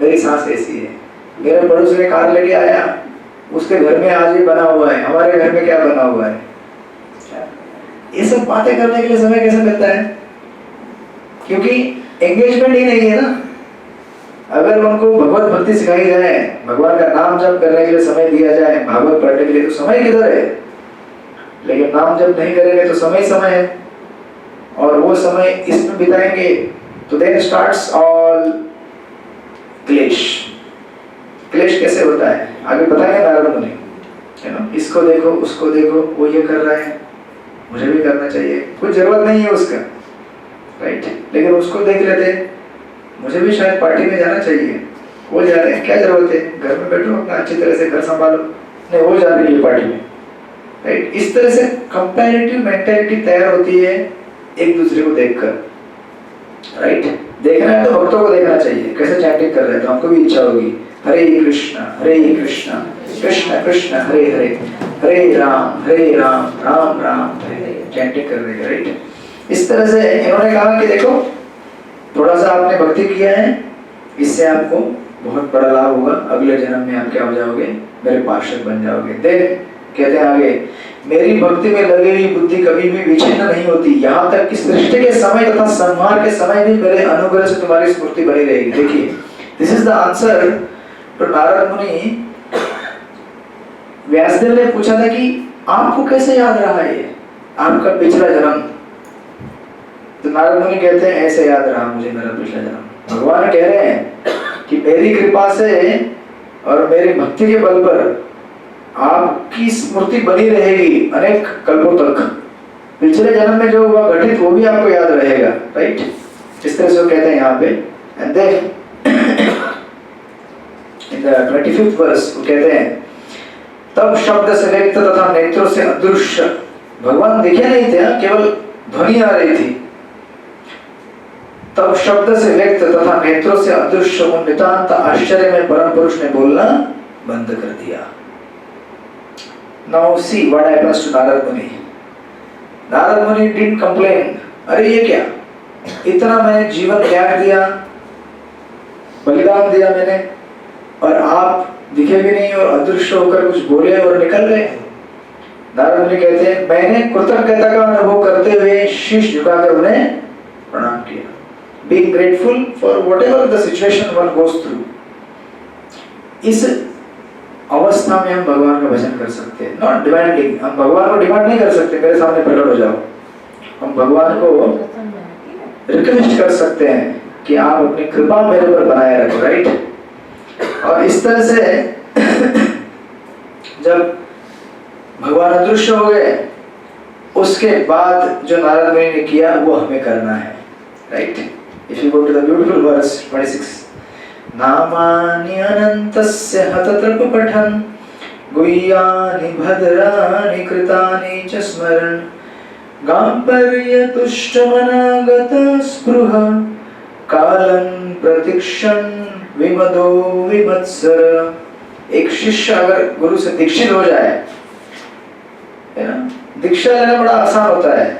मेरी सास ऐसी है, मेरे पड़ोसी ने कार लेके आया, उसके घर में आज ये बना हुआ है, हमारे घर में क्या बना हुआ है। ये सब बातें करने के लिए समय कैसे मिलता है? क्योंकि एंगेजमेंट ही नहीं है ना। अगर उनको भगवत भक्ति सिखाई जाए, भगवान का नाम जप करने के लिए समय दिया जाए, भागवत पढ़ने के लिए, तो समय किधर है? लेकिन नाम जप नहीं करेंगे तो समय ही समय है, और वो समय इसमें बिताएंगे तो देन स्टार्ट्स ऑल क्लेश। क्लेश कैसे होता है आगे बताएंगे नारद मुनि, है ना। इसको देखो, उसको देखो, वो ये कर रहा है, मुझे भी करना चाहिए, कोई जरूरत नहीं है उसका, राइट। लेकिन उसको देख लेते, मुझे भी शायद पार्टी में जाना चाहिए, वो जा रहे हैं, क्या जरूरत है, घर में बैठो अपना अच्छी तरह से घर संभालो, नहीं वो जा रही है पार्टी में, राइट। इस तरह से कंपैरेटिव मेंटालिटी तैयार होती है एक दूसरे को देखकर, राइट। देखना है तो भक्तों को देखना चाहिए कैसे चैंटिंग कर रहे हैं, तो हमको भी इच्छा होगी, हरे कृष्णा कृष्ण कृष्ण हरे हरे, हरे राम राम राम हरे हरे, चैंटिंग कर रहे हैं, राइट। इस तरह से इन्होंने कहा कि देखो थोड़ा सा आपने भक्ति किया है, इससे आपको बहुत बड़ा लाभ होगा, अगले जन्म में आप क्या हो जाओगे, मेरे पार्षद बन जाओगे। देख कहते हैं आगे, मेरी भक्ति में लगी हुई बुद्धि कभी भी विच्छिन्न नहीं होती, यहाँ तक कि सृष्टि के समय तथा संहार के समय भी मेरे अनुग्रह से तुम्हारी स्मृति बनी रहेगी। देखिए, this is the answer to Narad Muni. Vyasdev ने पूछा था कि आपको कैसे याद रहा है आपका पिछला जन्म, तो नारद मुनि कहते हैं ऐसे याद रहा मुझे मेरा पिछला जन्म। भगवान कह रहे हैं कि मेरी कृपा से और मेरी भक्ति के बल पर आपकी स्मृति बनी रहेगी अनेक कल्पों तक, पिछले जन्म में जो हुआ घटित वो भी आपको याद रहेगा, राइट। इस तरह से वो कहते हैं यहाँ पे। And then in the 25th verse वो कहते हैं, तब शब्द से व्यक्त तथा नेत्रों से अदृश्य, भगवान दिखे नहीं थे, केवल ध्वनि आ रही थी। तब शब्द से व्यक्त तथा नेत्रों से अदृश्य उन नितांत आश्चर्य में परम पुरुष ने बोलना बंद कर दिया। Now see what happens to Narad मुनि। नारद मुनि didn't complain, अरे ये क्या, इतना मैंने जीवन त्याग दिया, बलिदान दिया मैंने, और आप दिखे भी नहीं और अदृश्य होकर कुछ बोले और निकल गए। नारद मुनि कहते हैं, मैंने कृतज्ञता का अनुभव करते हुए शीश झुकाकर उन्हें प्रणाम किया। Being grateful for whatever the situation one goes through। इस अवस्था में हम भगवान का भजन कर सकते हैं, नॉट डिमांडिंग। हम भगवान को डिमांड नहीं कर सकते मेरे सामने प्रकट हो जाओ, हम भगवान को रिक्वेस्ट कर सकते हैं कि आप अपनी कृपा मेरे पर बनाए रखो, राइट। और इस तरह से जब भगवान अदृश्य हो गए, उसके बाद जो नारद मुनि ने किया वो हमें करना है, right. If you go to the beautiful verse 26, नामानि अनन्तस्य हतत्रप पठन् गुह्यानि भद्राणि कृतानि च स्मरन् गाम्भीर्यतुष्टमनागत स्पृह कालं प्रतीक्षन् विमदो विमत्सर। एक शिष्य अगर गुरु से दीक्षित हो जाए, है ना, दीक्षा लेना बड़ा आसान होता है,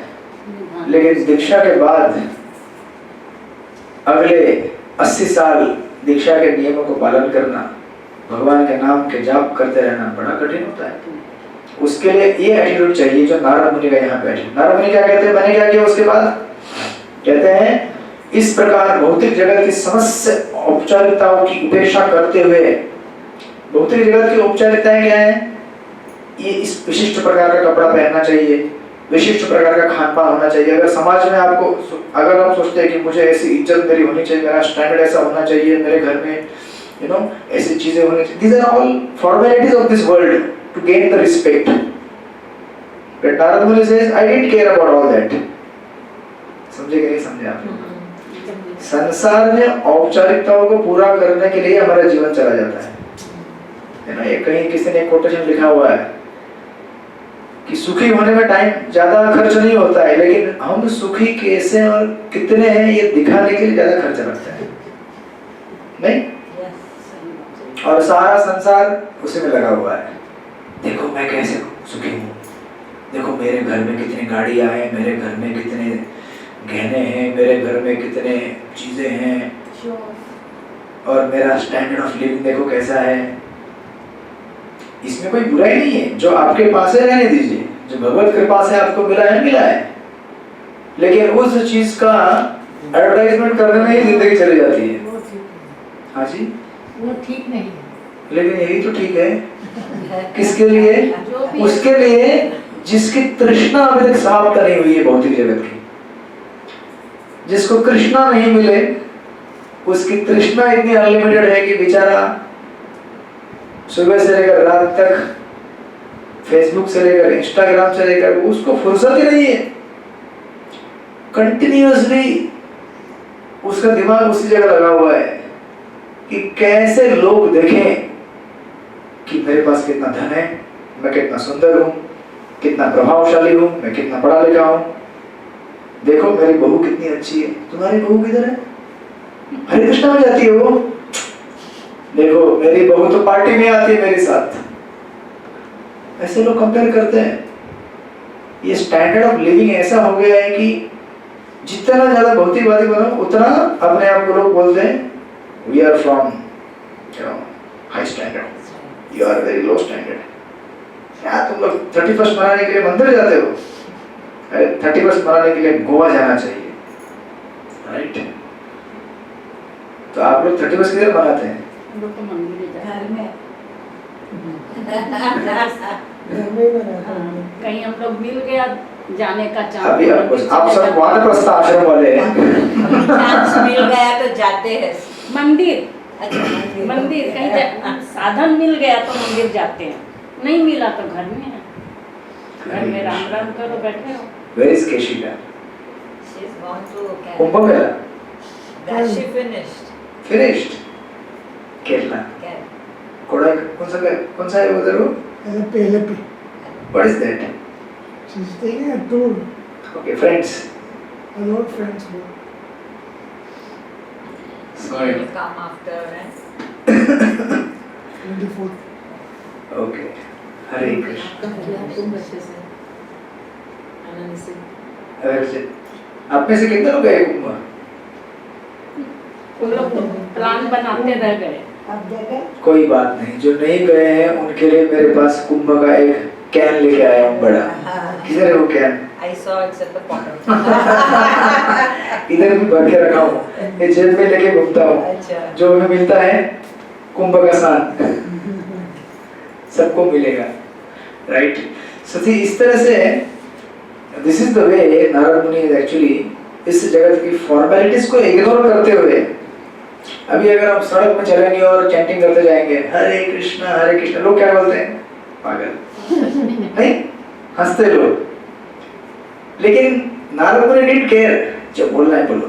लेकिन दीक्षा के बाद अगले 80 साल दीक्षा के नियमों को पालन करना, भगवान के नाम के जाप करते रहना बड़ा कठिन होता है। उसके लिए ये एटीट्यूड चाहिए जो नारद मुनि का यहाँ पे है। नारद मुनि क्या कहते हैं, मैंने क्या किया उसके बाद, कहते हैं इस प्रकार भौतिक जगत की समस्त औपचारिकताओं की उपेक्षा करते हुए, भौतिक जगत की औपचारिकताएं क्या है, ये इस विशिष्ट प्रकार का कपड़ा पहनना चाहिए, विशिष्ट प्रकार का खान पान होना चाहिए। अगर समाज में आपको, अगर आप सोचते हैं कि मुझे ऐसी इज्जत मेरी होनी चाहिए, मेरा स्टैंडर्ड ऐसा होना चाहिए, मेरे घर में यू नो ऐसी चीजें होनी चाहिए, these are all formalities of this world to gain the respect. But Narad Muni says, I didn't care about all that. समझे कि नहीं समझे आप? संसार में औपचारिकताओं को पूरा करने के लिए हमारा जीवन चला जाता है ना। ये कहीं किसी ने कोटेशन लिखा हुआ है कि सुखी होने में टाइम ज्यादा खर्च नहीं होता है, लेकिन हम सुखी कैसे और कितने हैं ये दिखाने के लिए ज्यादा खर्च लगता है, नहीं? और सारा संसार उसी में लगा हुआ है, देखो मैं कैसे सुखी हूँ, देखो मेरे घर में कितनी गाड़ियाँ हैं, मेरे घर में कितने गहने हैं, मेरे घर में कितने चीजें हैं, और मेरा स्टैंडर्ड ऑफ लिविंग देखो कैसा है। इसमें कोई बुराई नहीं है, जो आपके पास है रहने दीजिए, जो भगवत कृपा से आपको मिला है, लेकिन उस चीज का एडवर्टाइजमेंट करने में ही जिंदगी चली जाती है। वो ठीक है, हाँ जी, वो ठीक नहीं है। लेकिन यही तो ठीक है। किसके लिए? जो भी उसके लिए जिसकी तृष्णा अभी तक समाप्त नहीं हुई है भौतिक जगत की। जिसको कृष्णा नहीं मिले, उसकी तृष्णा इतनी अनलिमिटेड है कि बेचारा सुबह से लेकर रात तक फेसबुक से लेकर इंस्टाग्राम से लेकर उसको फुर्सत ही नहीं है। कंटिन्यूअसली उसका दिमाग उसी जगह लगा हुआ है कि कैसे लोग देखें कि मेरे पास कितना धन है, मैं कितना सुंदर हूँ, कितना प्रभावशाली हूँ, मैं कितना पढ़ा लिखा हूँ, देखो मेरी बहू कितनी अच्छी है। तुम्हारी बहू किधर है? हरे कृष्णा में जाती है वो। देखो मेरी बहू तो पार्टी में आती है मेरे साथ। ऐसे लोग कंपेयर करते हैं। ये स्टैंडर्ड ऑफ लिविंग ऐसा हो गया है कि जितना ज्यादा भौतिकवादी बनो उतना अपने आप को लोग बोलते हैं we are from high standard, you are very low standard. क्या तुम लोग 31st मनाने के लिए मंदिर जाते हो? अरे 31st मनाने के लिए गोवा जाना चाहिए, राइट? तो आप लोग 31st किधर मनाते हैं? लोग तो मंदिर जाते हैं। घर में घर में ही बनाते हैं। कहीं हम लोग मिल गया जाने का चांस। अभी आप सब वानप्रस्थ आश्रम वाले हैं। चांस मिल गया तो जाते हैं। मंदिर, अच्छा मंदिर कहीं साधन मिल गया तो मंदिर जाते हैं, नहीं मिला तो घर में है। घर में राम राम करो, बैठे हो। Where is Keshika? She's gone to Kumbh Kerala. Mela? That she finished. Finished? Kerala. Kerala. कौन सा है उधर वो? PLP. What is that? She's taking a tour. Okay, friends. A lot of friends go. She will come after and 24th. Okay. हरे कृष्ण। तुम बच्चे से आनंद से अगर आप में से कितने लोग गए कुंभ? उन लोग तो प्लान बनाते रह गए। अब देखे कोई बात नहीं, जो नहीं गए हैं उनके लिए मेरे पास कुंभ का एक कैन लेके आया हूँ बड़ा। किधर है वो can? I saw it's at the bottom. इधर भी भर के रखा हूँ, ये जेब में लेके घूमता हूँ। अच्छा जो हमें मिलता है कुंभ का सान सबको मिलेगा, राइट? सती इस तरह से this is the way Narad मुनि एक्चुअली इस जगत की फॉर्मेलिटीज को इग्नोर करते हुए, अभी अगर हम सड़क में चलेंगे और चैंटिंग करते जाएंगे हरे कृष्णा, लोग क्या बोलते हैं? पागल। नहीं, हंसते लोग। लेकिन नारद मुनि डिडंट केयर, जो बोलना है बोलो।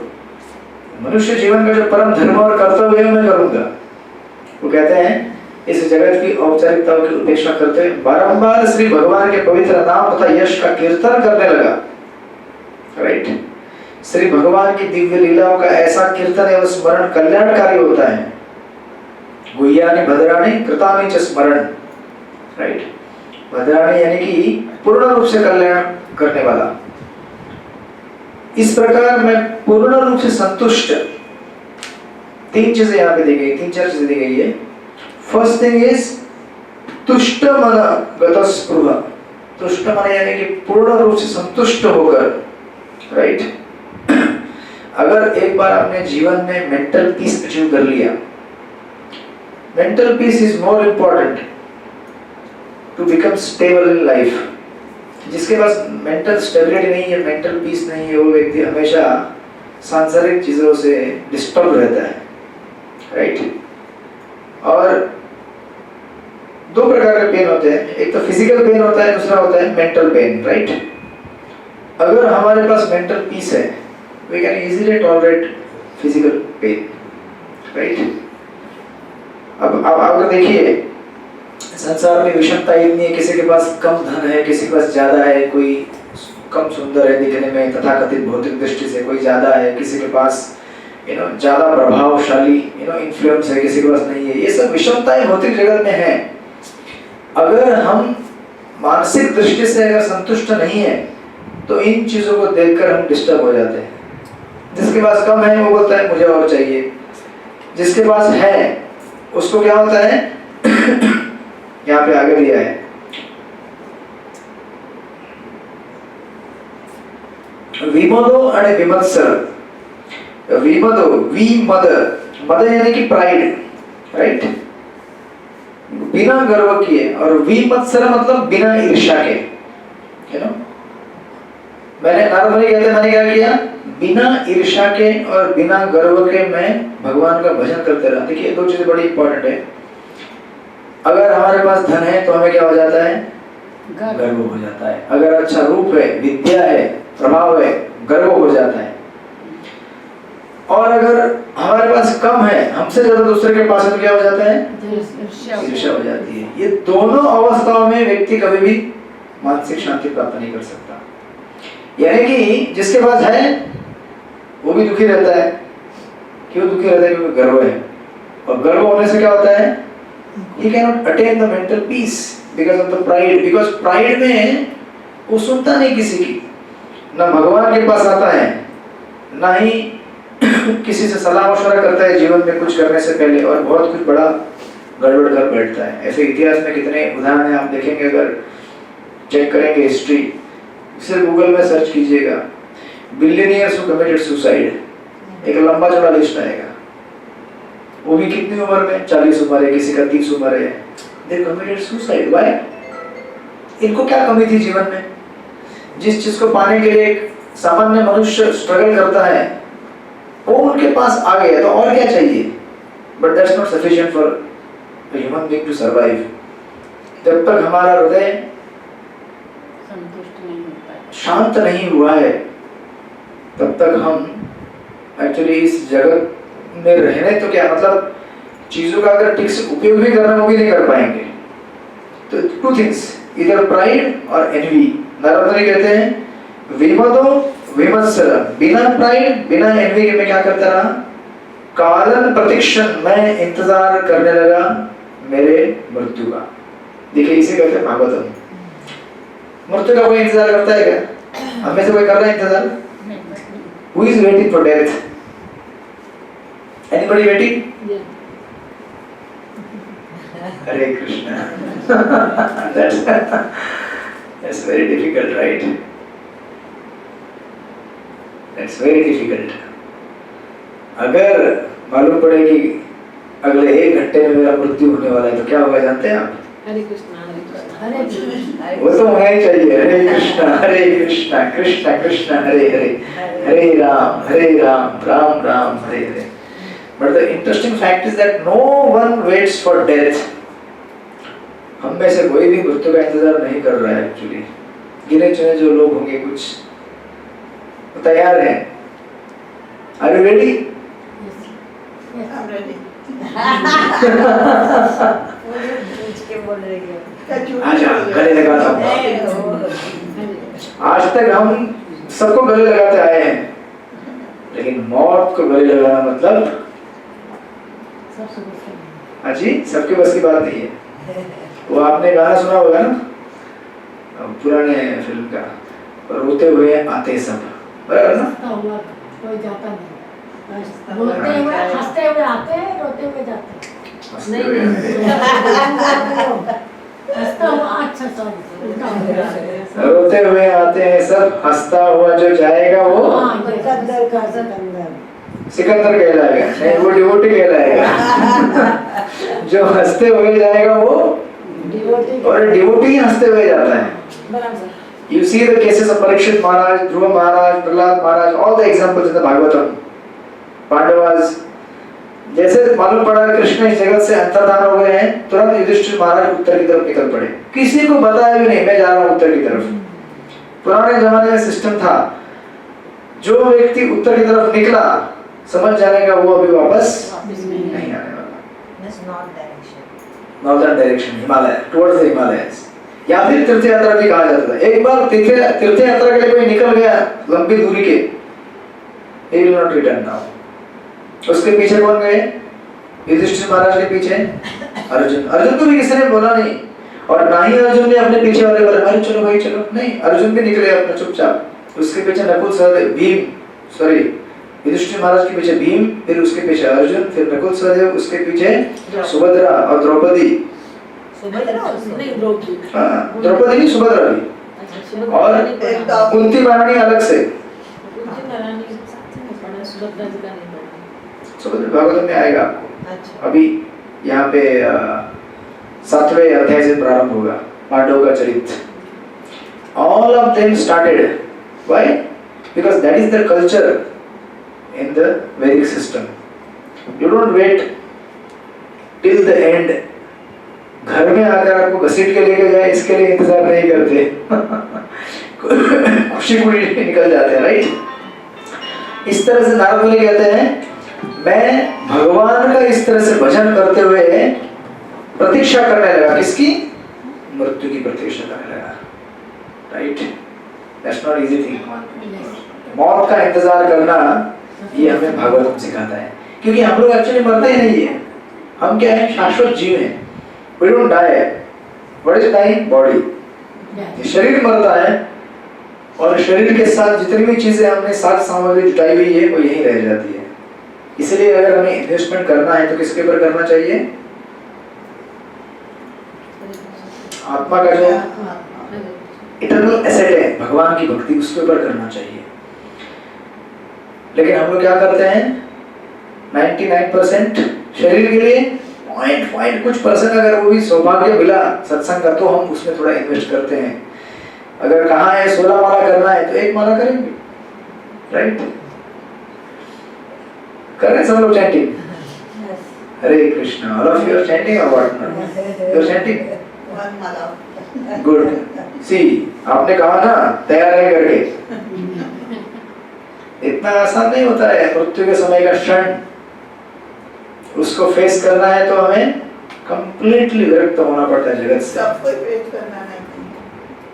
मनुष्य जीवन का जो परम धर्म और कर्तव्य है मैं करूंगा। वो कहते हैं इस जगत की औपचारिकताओं की उपेक्षा करते हुए बारंबार श्री भगवान के पवित्र नाम तथा यश का कीर्तन करने लगा, राइट? श्री भगवान की दिव्य लीलाओं का ऐसा कीर्तन एवं स्मरण कल्याणकारी होता है। गुह्यानि भद्राणि कृतानि च स्मरण, राइट? भद्राणि यानी कि पूर्ण रूप से कल्याण करने वाला। इस प्रकार मैं पूर्ण रूप से संतुष्ट। तीन चीजें यहाँ पे दी गई, तीन चार चीजें दी गई है। फर्स्ट थिंग इज तुष्ट मन गत स्पृह। तुष्ट मन यानी कि पूर्ण रूप से संतुष्ट होकर, राइट? अगर एक बार आपने जीवन में मेंटल पीस अचीव कर लिया, mental peace is more important to become stable in life. जिसके पास मेंटल स्टेबिलिटी नहीं है, मेंटल पीस नहीं है, वो व्यक्ति हमेशा सांसारिक चीजों से डिस्टर्ब रहता है, राइट? और दो प्रकार के पेन होते हैं, एक तो फिजिकल पेन होता है, दूसरा होता है मेंटल पेन, राइट? अगर हमारे पास मेंटल पीस है, we can easily tolerate physical pain, right? अब अगर देखिए संसार में विषमता इतनी है, किसी के पास कम धन है, किसी के पास ज्यादा है, कोई कम सुंदर है दिखने में तथाकथित भौतिक दृष्टि से, कोई ज्यादा है, किसी के पास ज्यादा प्रभावशाली इन्फ्लुएंस है, किसी के पास नहीं है। ये सब विषमताएं भौतिक जगत में है। अगर हम मानसिक दृष्टि से अगर संतुष्ट नहीं है तो इन चीजों को देखकर हम डिस्टर्ब हो जाते हैं। जिसके पास कम है वो बोलता है मुझे और चाहिए, जिसके पास है उसको क्या होता है यहाँ पे आगे दिया है विमदो आणि विमत्सर। विमदो, विमद, मद यानी कि प्राइड, राइट, बिना गर्व किए, और विमत्सर मतलब बिना ईर्ष्या के, यू नो। मैंने नारद मुनि कहते, मैंने क्या किया, बिना ईर्ष्या के और बिना गर्व के मैं भगवान का भजन करते रहा। देखिए दो चीजें बड़ी इंपॉर्टेंट है। अगर हमारे पास धन है तो हमें क्या हो जाता है, गर्व हो जाता है। अगर अच्छा रूप है, विद्या है, प्रभाव है, गर्व हो जाता है। और अगर हमारे पास कम है, हमसे ज्यादा दूसरे के पास है तो क्या हो जाता है, ईर्ष्या हो जाती है। ये दोनों अवस्थाओं में व्यक्ति कभी भी मानसिक शांति प्राप्त नहीं कर सकता। यानी कि जिसके पास है वो भी दुखी रहता है। क्यों दुखी रहता है? क्योंकि गर्व है, और गर्व होने से क्या होता है, he cannot attain the mental peace because of the pride, because pride में वो सुनता नहीं किसी की, ना भगवान के पास आता है, ना ही किसी से सलाह मशवरा करता है जीवन में कुछ करने से पहले, और बहुत कुछ बड़ा गड़बड़ कर बैठता है। ऐसे इतिहास में कितने उदाहरण हैं आप देखेंगे, अगर चेक करेंगे हिस्ट्री, सिर्फ गूगल में सर्च कीजिएगा, बिलियनियर्स हु कमिटेड सुसाइड, एक लंबा चौड़ा लिस्ट आएगा। वो भी कितनी उम्र में, 40 उम्र है, किसी का 30 उम्र है, दे कमिटेड सुसाइड। व्हाई? इनको क्या कमी थी जीवन में? जिस चीज को पाने के लिए एक सामान्य मनुष्य स्ट्रगल करता है वो उनके पास आ गया, तो और क्या चाहिए? But that's not sufficient for a human being to survive. जब तक हमारा हृदय संतुष्ट नहीं होता है, शांत नहीं हुआ है, तब तक हम एक्चुअली इस जगत में रहने तो क्या मतलब, चीजों का अगर ठीक से उपयोग भी करना वो भी नहीं कर पाएंगे। तो टू थिंग्स, इधर प्राइड और एनवी। नारद मुनि कहते हैं विमदो विमत्सर, बिना प्राइड बिना एनवी के मैं क्या करता रहा, कालन प्रतीक्षण, मैं इंतजार करने लगा मेरे मृत्यु का। देखिए इसे कहते हैं भागवतम। मृत्यु का कोई इंतजार करता है क्या? हमें से कोई कर रहा है इंतजार? Who is waiting for death? Anybody waiting? Hare Krishna. That's very difficult, right? That's very difficult. अगर मालूम पड़े कि अगले 1 घंटे में मेरा मृत्यु होने वाला है तो क्या होगा जानते हैं आप? हरे कृष्णा हरे कृष्णा हरे कृष्णा। वो तो होना ही चाहिए, हरे कृष्णा कृष्णा कृष्णा हरे हरे, हरे Ram Ram Ram Hare Hare. But the interesting fact is that no one waits for death. हम में से कोई भी मृत्यु का इंतजार नहीं कर रहा है एक्चुअली। गिने चुने जो लोग होंगे कुछ तैयार हैं। Are you ready? I'm ready। आजा गले लगाता हूँ। आज तक हम सबको गले लगाते आए हैं, लेकिन मौत को गले लगाना मतलब हाँ जी सबके बस की बात नहीं है। वो आपने गाना सुना होगा ना पुराने फिल्म का, रोते हुए आते सब, बराबर ना? कोई जाता नहीं, रोते हुए हंसते हुए आते हैं, रोते हुए जाते हैं। हंसता हुआ, अच्छा सॉरी उल्टा हो गया। रोते हुए आते हैं सब, हंसता हुआ जो जाएगा वो सिकंदर कहलाएगा, नहीं वो डिवोटी कहलाएगा। जो हंसते हुए जाएगा वो और डिवोटी हंसते हुए जाता है। You see the cases of Parikshit Maharaj, Dhruva Maharaj, Prahlad Maharaj, all the examples in the Bhagavatam. Pandavas जैसे मालूम पड़ा कृष्ण इस जगत से अंतर्धान हो गए हैं, तुरंत युधिष्ठिर महाराज उत्तर की तरफ निकल पड़े। किसी को बताया भी नहीं मैं जा रहा हूँ उत्तर की तरफ। पुराने जमाने में सिस्टम था, जो व्यक्ति उत्तर की तरफ निकला समझ जाने का वो अभी वापस नहीं आने वाला। Northern direction, Himalaya, towards the Himalayas, या फिर तीर्थ यात्रा भी कहा जाता था। एक बार तीर्थ यात्रा के लिए कोई निकल गया लंबी दूरी के, he will not return now। उसके पीछे कौन गए? युधिष्ठिर महाराज के पीछे अर्जुन। अर्जुन को भी किसी ने बोला नहीं, और ना ही अर्जुन ने अपने पीछे वाले बोला अरे चलो भाई चलो, नहीं, अर्जुन भी निकले अपना चुपचाप। उसके पीछे नकुल सहदेव, भीम, सॉरी युधिष्ठिर महाराज के पीछे भीम, फिर उसके पीछे अर्जुन, फिर नकुल सहदेव, उसके पीछे सुभद्रा और द्रौपदी। द्रौपदी नहीं, सुभद्रा भी, और कुंती महारानी अलग से, सुभद्रा भागवत में आएगा आपको। अच्छा। अभी यहाँ पे 7वें अध्याय से प्रारंभ होगा पांडवों का चरित्र। All of them started. Why? Because that is the culture in the Vedic system. You don't wait till the end. घर में आकर आपको घसीट के लेके जाए इसके लिए इंतजार नहीं करते। खुशी खुशी निकल जाते हैं, राइट? इस तरह से नारद मुनि कहते हैं मैं भगवान का इस तरह से भजन करते हुए प्रतीक्षा करने लगा। किसकी? मृत्यु की प्रतीक्षा करने लगा, right? That's not easy thing. मौत का इंतजार करना ये हमें भागवत सिखाता है, क्योंकि हम लोग एक्चुअली मरते ही नहीं है। हम क्या है? शाश्वत जीव हैं। We don't die. What is dying? Body. ये शरीर मरता है और शरीर के साथ जितनी भी चीजें हमने साथ सामग्री जुटाई हुई है वो यहीं रह जाती है। इसलिए अगर हमें इन्वेस्टमेंट करना है तो किसके ऊपर करना चाहिए? आत्मा का जो इटर्नल एसेट है भगवान की भक्ति, उसके ऊपर करना चाहिए। लेकिन हम लोग क्या करते हैं? 99% शरीर के लिए पॉइंट कुछ परसेंट अगर वो भी सौभाग्य मिला सत्संग का तो हम उसमें थोड़ा इन्वेस्ट करते हैं। अगर कहा है 16 माला करना है तो 1 माला करेंगे, राइट? करें सब लोग chanting Hare Krishna. All of you are chanting और what not? You are chanting? Good. See आपने कहा ना तैयार नहीं करके। इतना आसान नहीं होता है मृत्यु के समय का क्षण, उसको फेस करना है तो हमें कंप्लीटली विरक्त होना पड़ता है जगत से। सबको फेस करना नहीं।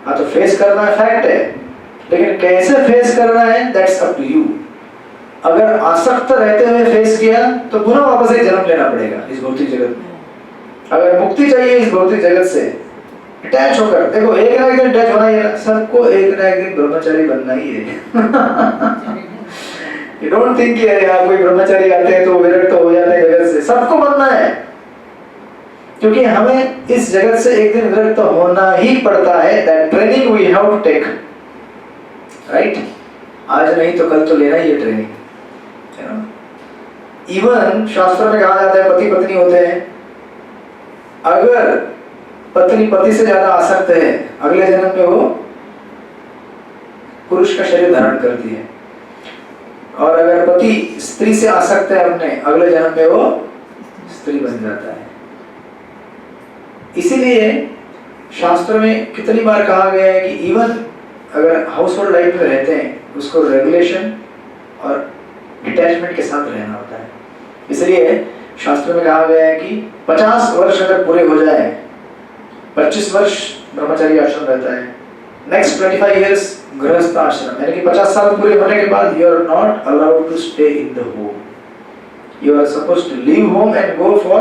हाँ तो फेस करना फैक्ट है, लेकिन कैसे फेस करना है दैट्स अप टू यू। अगर आसक्त रहते हुए फेस किया तो पुनः वापस एक जन्म लेना पड़ेगा इस भौतिक जगत में। अगर मुक्ति चाहिए इस भौतिक जगत से अटैच होकर, देखो एक ना एक दिन अटैच होना ही है, सबको एक ना एक दिन ब्रह्मचारी बनना ही है। You don't think कि यार कोई ब्रह्मचारी आते हैं तो विरक्त हो जाते हैं जगत से, सबको बनना है, क्योंकि हमें इस जगत से एक दिन विरक्त होना ही पड़ता है। That training we have to take, right? आज नहीं तो कल तो लेना ही है ट्रेनिंग, है ना? इवन शास्त्र में कहा जाता है पति पत्नी होते हैं, अगर पत्नी पति से ज्यादा आसक्त है अगले जन्म में वो पुरुष का शरीर धारण करती है, और अगर पति स्त्री से आसक्त है अपने अगले जन्म में वो स्त्री बन जाता है। इसीलिए शास्त्र में कितनी बार कहा गया है कि इवन अगर हाउस होल्ड लाइफ में रहते हैं उसको रेगुलेशन और डिटैचमेंट के साथ रहना होता है। इसलिए शास्त्र में कहा गया है कि 50 वर्ष अगर पूरे हो जाए, 25 वर्ष ब्रह्मचारी आश्रम रहता है, नेक्स्ट 25 years गृहस्थ आश्रम, यानी कि 50 साल पूरे होने के बाद you are not allowed to stay in the home. You are supposed to leave home and go for